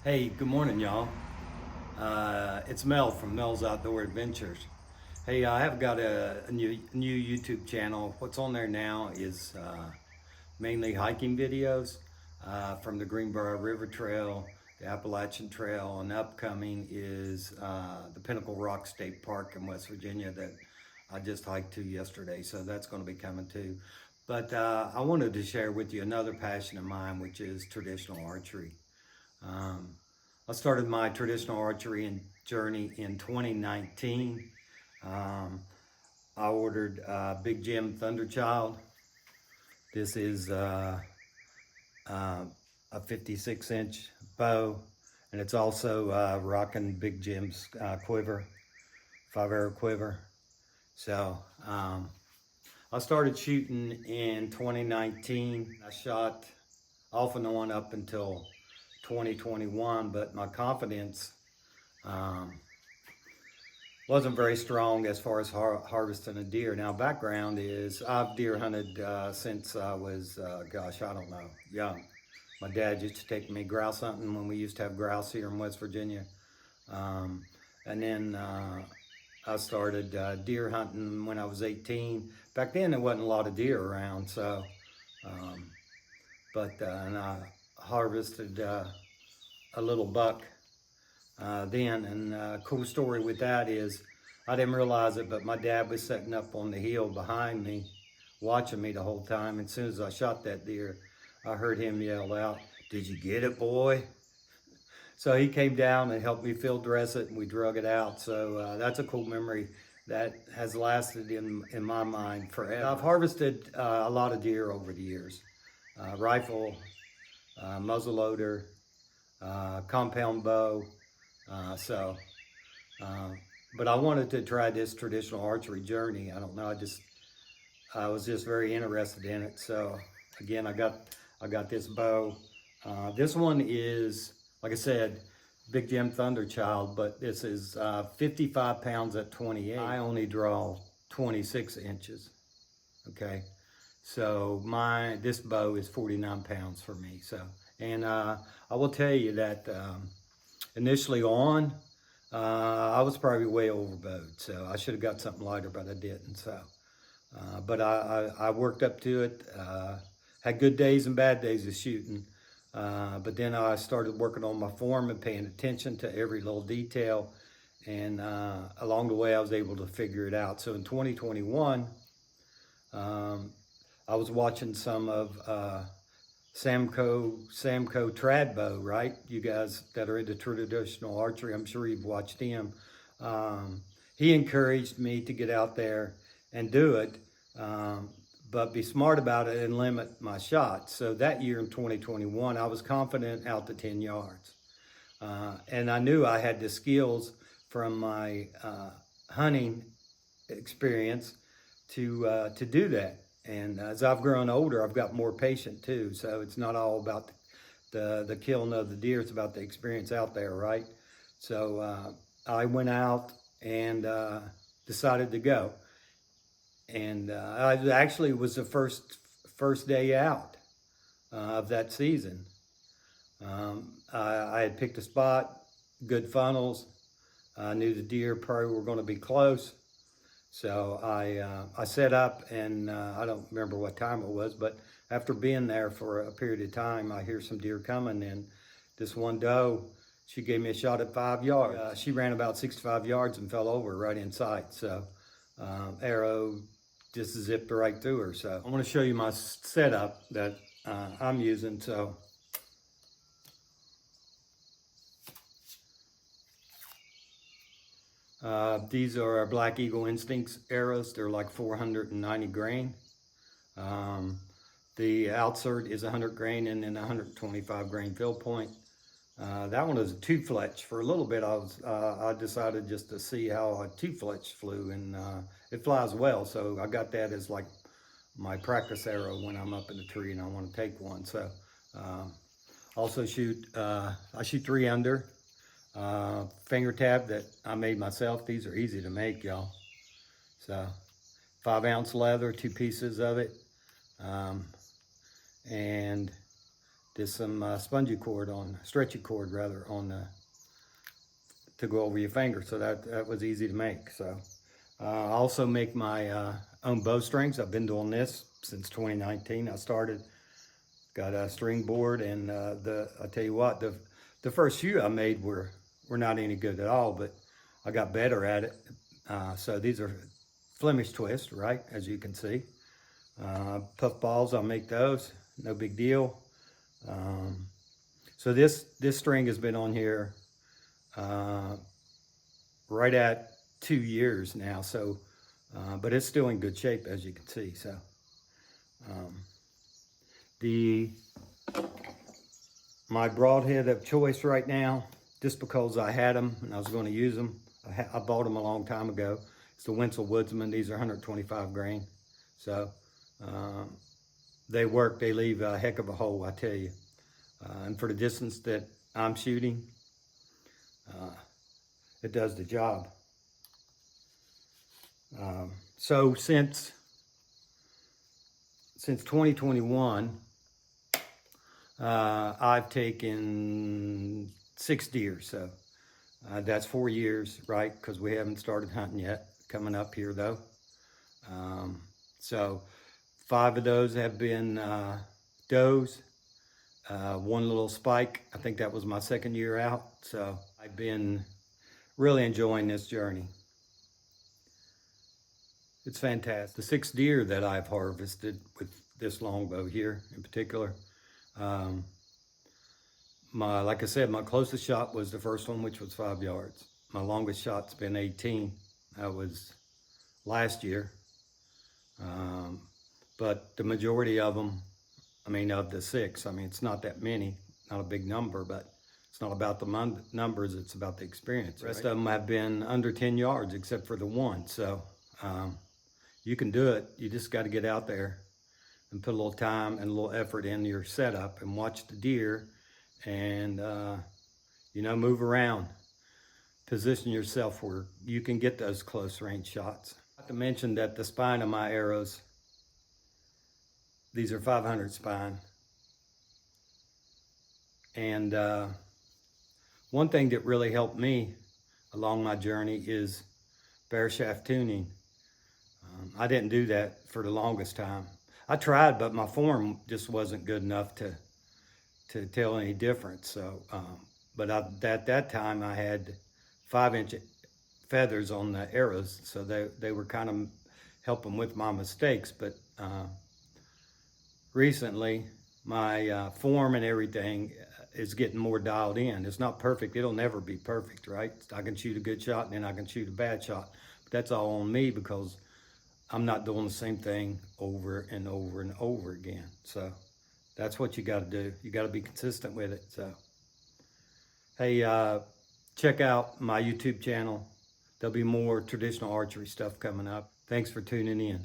Hey, good morning, y'all. It's Mel from Mel's Outdoor Adventures. Hey, I have got a new YouTube channel. What's on there now is mainly hiking videos from the Greenbrier River Trail, the Appalachian Trail, and upcoming is the Pinnacle Rock State Park in West Virginia that I just hiked to yesterday. So that's going to be coming too. But I wanted to share with you another passion of mine, which is traditional archery. Um, I started my traditional archery journey in 2019. Um, I ordered Big Jim Thunderchild. This is a 56-inch bow, and it's also rocking Big Jim's quiver, 5-arrow quiver. So I started shooting in 2019. I shot off and on up until 2021, but my confidence um, wasn't very strong as far as harvesting a deer. Now, background is I've deer hunted since I was, gosh, I don't know, young. My dad used to take me grouse hunting when we used to have grouse here in West Virginia. And then I started deer hunting when I was 18. Back then, there wasn't a lot of deer around, so, and I harvested a little buck then. And cool story with that is I didn't realize it, but my dad was sitting up on the hill behind me, watching me the whole time. And as soon as I shot that deer, I heard him yell out, "Did you get it, boy?" So he came down and helped me field dress it, and we drug it out. So that's a cool memory that has lasted in my mind forever. I've harvested a lot of deer over the years. Rifle, muzzleloader, compound bow. But I wanted to try this traditional archery journey. I don't know, I was just very interested in it. So again, I got this bow. This one is, like I said, Big Jim Thunderchild, but this is 55 pounds at 28. I only draw 26 inches. Okay, so this bow is 49 pounds for me. So, and I will tell you that initially on, I was probably way overbowed. So I should have got something lighter, but I didn't. So, but I worked up to it. Had good days and bad days of shooting. But then I started working on my form and paying attention to every little detail. And along the way, I was able to figure it out. So in 2021, I was watching some of Samco Trad Bow, right? You guys that are into traditional archery, I'm sure you've watched him. He encouraged me to get out there and do it, but be smart about it and limit my shots. So that year in 2021, I was confident out to 10 yards. And I knew I had the skills from my hunting experience to do that. And as I've grown older, I've got more patient too. So it's not all about the killing of the deer, it's about the experience out there, right? So I went out and decided to go. And I actually was the first day out of that season. I had picked a spot, good funnels. I knew the deer probably were going to be close. So I set up, and I don't remember what time it was, but after being there for a period of time, I hear some deer coming, and this one doe, she gave me a shot at 5 yards. She ran about 65 yards and fell over right in sight. So arrow just zipped right through her. So I want to show you my setup that I'm using. So these are our Black Eagle Instincts arrows. They're like 490 grain. The outsert is 100 grain and then 125 grain fill point. That one is a 2-fletch. For a little bit, I decided just to see how a 2-fletch flew, and it flies well. So I got that as like my practice arrow when I'm up in the tree and I want to take one. So also I shoot 3 under. Finger tab that I made myself. These are easy to make, y'all. So 5-ounce leather, 2 pieces of it, and some spongy cord stretchy cord rather, to go over your finger. So that was easy to make. So I also make my own bowstrings. I've been doing this since 2019. I started, got a string board, and I tell you what, the first few I made were not any good at all, but I got better at it. So these are Flemish twist, right, as you can see. Puff balls, I'll make those, no big deal. So this string has been on here right at 2 years now, so but it's still in good shape, as you can see. So my broadhead of choice right now, just because I had them and I was going to use them, I bought them a long time ago. It's the Winsel Woodsman. These are 125 grain, so they work. They leave a heck of a hole, I tell you. And for the distance that I'm shooting, it does the job. So since 2021, I've taken 6 deer. So that's 4 years, right? Because we haven't started hunting yet. Coming up here though. So 5 of those have been does. 1 little spike. I think that was my 2nd year out. So I've been really enjoying this journey. It's fantastic. The 6 deer that I've harvested with this longbow here in particular, like I said, my closest shot was the first one, which was 5 yards. My longest shot's been 18. That was last year. But the majority of them, I mean, of the 6, I mean, it's not that many, not a big number, but it's not about the numbers, it's about the experience. The rest of them have been under 10 yards, except for the one. So you can do it. You just got to get out there and put a little time and a little effort in your setup and watch the deer and, you know, move around. Position yourself where you can get those close range shots. Not to mention that the spine of my arrows, these are 500 spine. And one thing that really helped me along my journey is bare shaft tuning. I didn't do that for the longest time. I tried, but my form just wasn't good enough to tell any difference. So, but at that time I had 5-inch feathers on the arrows, so they were kind of helping with my mistakes. But recently, my form and everything is getting more dialed in. It's not perfect. It'll never be perfect, right? I can shoot a good shot and then I can shoot a bad shot. But that's all on me because I'm not doing the same thing over and over and over again. So that's what you got to do. You got to be consistent with it. So, hey, check out my YouTube channel. There'll be more traditional archery stuff coming up. Thanks for tuning in.